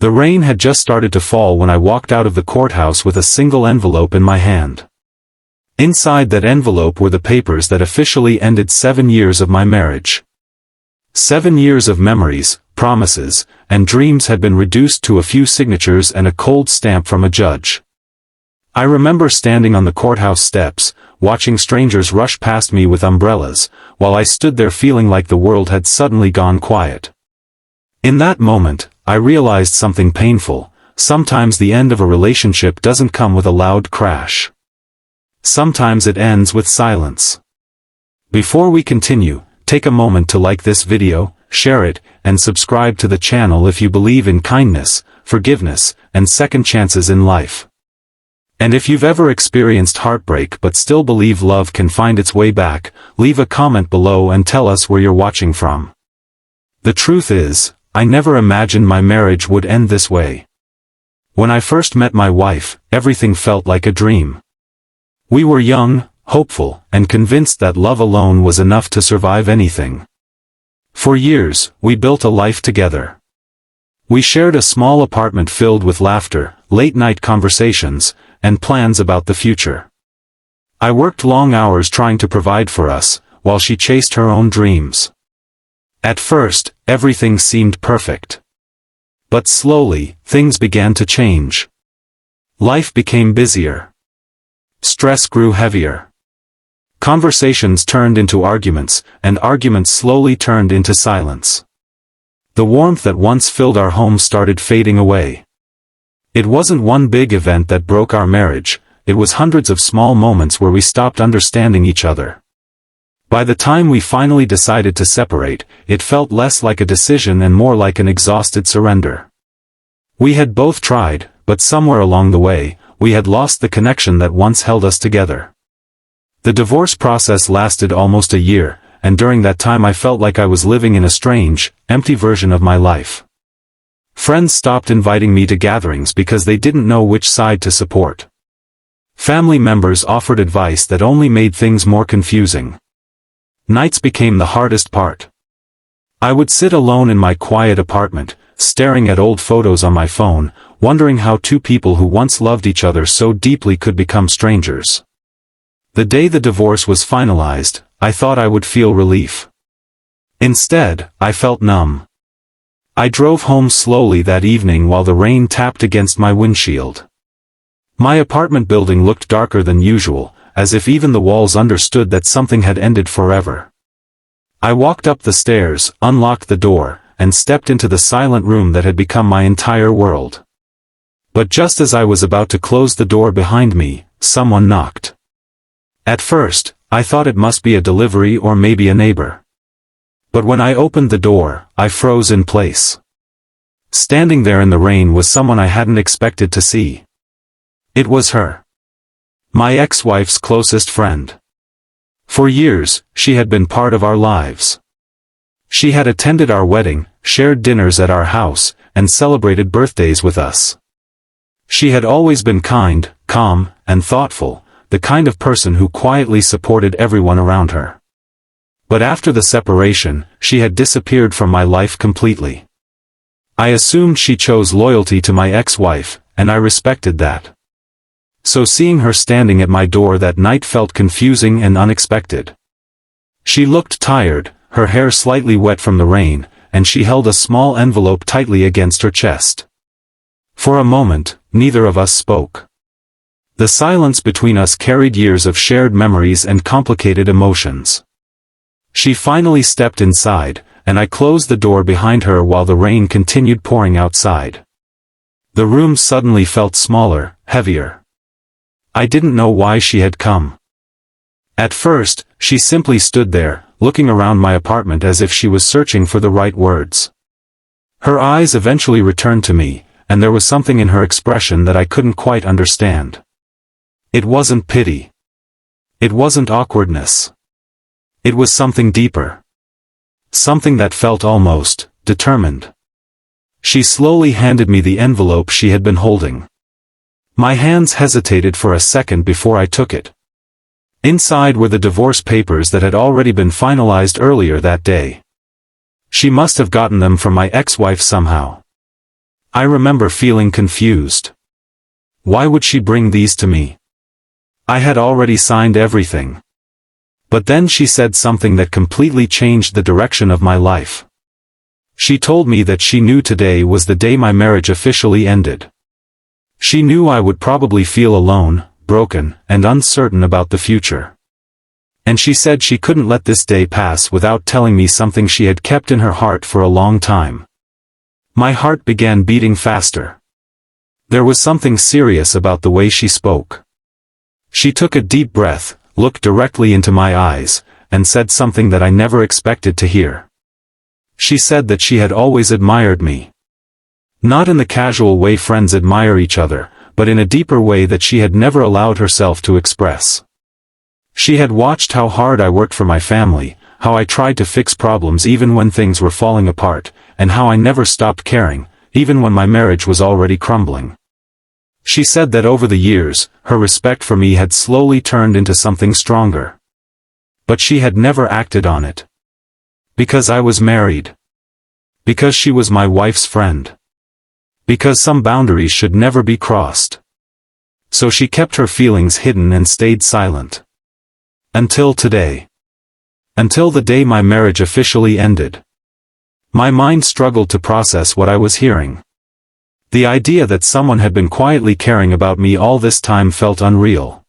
The rain had just started to fall when I walked out of the courthouse with a single envelope in my hand. Inside that envelope were the papers that officially ended 7 years of my marriage. 7 years of memories, promises, and dreams had been reduced to a few signatures and a cold stamp from a judge. I remember standing on the courthouse steps, watching strangers rush past me with umbrellas, while I stood there feeling like the world had suddenly gone quiet. In that moment, I realized something painful. Sometimes the end of a relationship doesn't come with a loud crash. Sometimes it ends with silence. Before we continue, take a moment to like this video, share it, and subscribe to the channel if you believe in kindness, forgiveness, and second chances in life. And if you've ever experienced heartbreak but still believe love can find its way back, leave a comment below and tell us where you're watching from. The truth is, I never imagined my marriage would end this way. When I first met my wife, everything felt like a dream. We were young, hopeful, and convinced that love alone was enough to survive anything. For years, we built a life together. We shared a small apartment filled with laughter, late-night conversations, and plans about the future. I worked long hours trying to provide for us, while she chased her own dreams. At first, everything seemed perfect. But slowly, things began to change. Life became busier. Stress grew heavier. Conversations turned into arguments, and arguments slowly turned into silence. The warmth that once filled our home started fading away. It wasn't one big event that broke our marriage, it was hundreds of small moments where we stopped understanding each other. By the time we finally decided to separate, it felt less like a decision and more like an exhausted surrender. We had both tried, but somewhere along the way, we had lost the connection that once held us together. The divorce process lasted almost a year, and during that time I felt like I was living in a strange, empty version of my life. Friends stopped inviting me to gatherings because they didn't know which side to support. Family members offered advice that only made things more confusing. Nights became the hardest part. I would sit alone in my quiet apartment, staring at old photos on my phone, wondering how two people who once loved each other so deeply could become strangers. The day the divorce was finalized, I thought I would feel relief. Instead, I felt numb. I drove home slowly that evening while the rain tapped against my windshield. My apartment building looked darker than usual, as if even the walls understood that something had ended forever. I walked up the stairs, unlocked the door, and stepped into the silent room that had become my entire world. But just as I was about to close the door behind me, someone knocked. At first, I thought it must be a delivery or maybe a neighbor. But when I opened the door, I froze in place. Standing there in the rain was someone I hadn't expected to see. It was her. My ex-wife's closest friend. For years, she had been part of our lives. She had attended our wedding, shared dinners at our house, and celebrated birthdays with us. She had always been kind, calm, and thoughtful, the kind of person who quietly supported everyone around her. But after the separation, she had disappeared from my life completely. I assumed she chose loyalty to my ex-wife, and I respected that. So seeing her standing at my door that night felt confusing and unexpected. She looked tired, her hair slightly wet from the rain, and she held a small envelope tightly against her chest. For a moment, neither of us spoke. The silence between us carried years of shared memories and complicated emotions. She finally stepped inside, and I closed the door behind her while the rain continued pouring outside. The room suddenly felt smaller, heavier. I didn't know why she had come. At first, she simply stood there, looking around my apartment as if she was searching for the right words. Her eyes eventually returned to me, and there was something in her expression that I couldn't quite understand. It wasn't pity. It wasn't awkwardness. It was something deeper. Something that felt almost determined. She slowly handed me the envelope she had been holding. My hands hesitated for a second before I took it. Inside were the divorce papers that had already been finalized earlier that day. She must have gotten them from my ex-wife somehow. I remember feeling confused. Why would she bring these to me? I had already signed everything. But then she said something that completely changed the direction of my life. She told me that she knew today was the day my marriage officially ended. She knew I would probably feel alone, broken, and uncertain about the future. And she said she couldn't let this day pass without telling me something she had kept in her heart for a long time. My heart began beating faster. There was something serious about the way she spoke. She took a deep breath, looked directly into my eyes, and said something that I never expected to hear. She said that she had always admired me. Not in the casual way friends admire each other, but in a deeper way that she had never allowed herself to express. She had watched how hard I worked for my family, how I tried to fix problems even when things were falling apart, and how I never stopped caring, even when my marriage was already crumbling. She said that over the years, her respect for me had slowly turned into something stronger. But she had never acted on it. Because I was married. Because she was my wife's friend. Because some boundaries should never be crossed. So she kept her feelings hidden and stayed silent. Until today. Until the day my marriage officially ended. My mind struggled to process what I was hearing. The idea that someone had been quietly caring about me all this time felt unreal.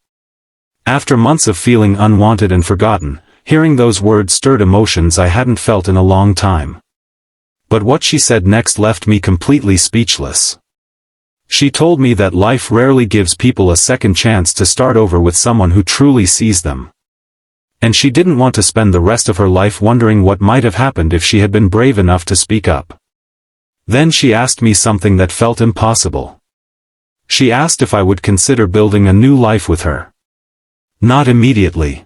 After months of feeling unwanted and forgotten, hearing those words stirred emotions I hadn't felt in a long time. But what she said next left me completely speechless. She told me that life rarely gives people a second chance to start over with someone who truly sees them. And she didn't want to spend the rest of her life wondering what might have happened if she had been brave enough to speak up. Then she asked me something that felt impossible. She asked if I would consider building a new life with her. Not immediately.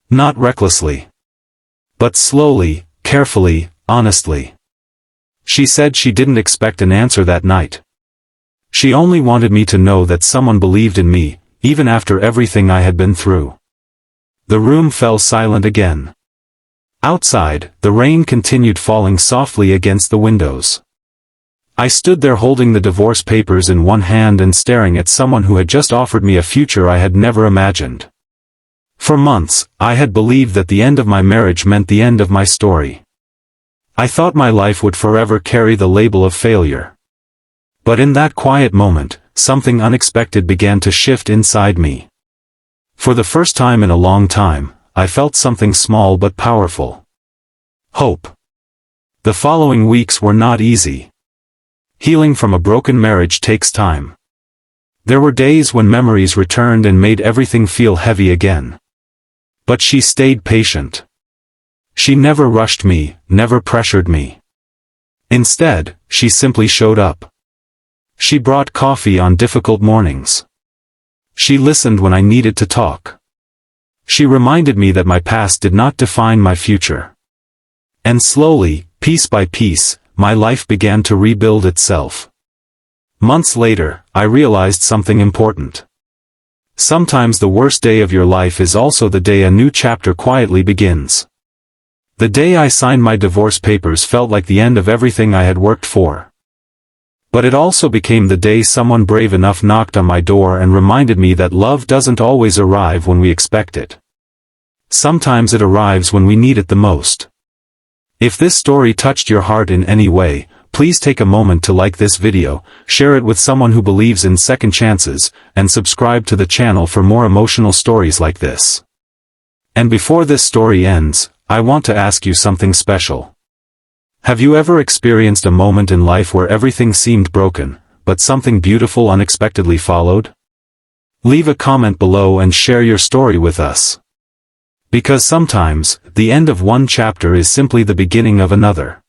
Not recklessly. But slowly, carefully, honestly. She said she didn't expect an answer that night. She only wanted me to know that someone believed in me, even after everything I had been through. The room fell silent again. Outside, the rain continued falling softly against the windows. I stood there holding the divorce papers in one hand and staring at someone who had just offered me a future I had never imagined. For months, I had believed that the end of my marriage meant the end of my story. I thought my life would forever carry the label of failure. But in that quiet moment, something unexpected began to shift inside me. For the first time in a long time, I felt something small but powerful. Hope. The following weeks were not easy. Healing from a broken marriage takes time. There were days when memories returned and made everything feel heavy again. But she stayed patient. She never rushed me, never pressured me. Instead, she simply showed up. She brought coffee on difficult mornings. She listened when I needed to talk. She reminded me that my past did not define my future. And slowly, piece by piece, my life began to rebuild itself. Months later, I realized something important. Sometimes the worst day of your life is also the day a new chapter quietly begins. The day I signed my divorce papers felt like the end of everything I had worked for. But it also became the day someone brave enough knocked on my door and reminded me that love doesn't always arrive when we expect it. Sometimes it arrives when we need it the most. If this story touched your heart in any way, please take a moment to like this video, share it with someone who believes in second chances, and subscribe to the channel for more emotional stories like this. And before this story ends, I want to ask you something special. Have you ever experienced a moment in life where everything seemed broken, but something beautiful unexpectedly followed? Leave a comment below and share your story with us. Because sometimes, the end of one chapter is simply the beginning of another.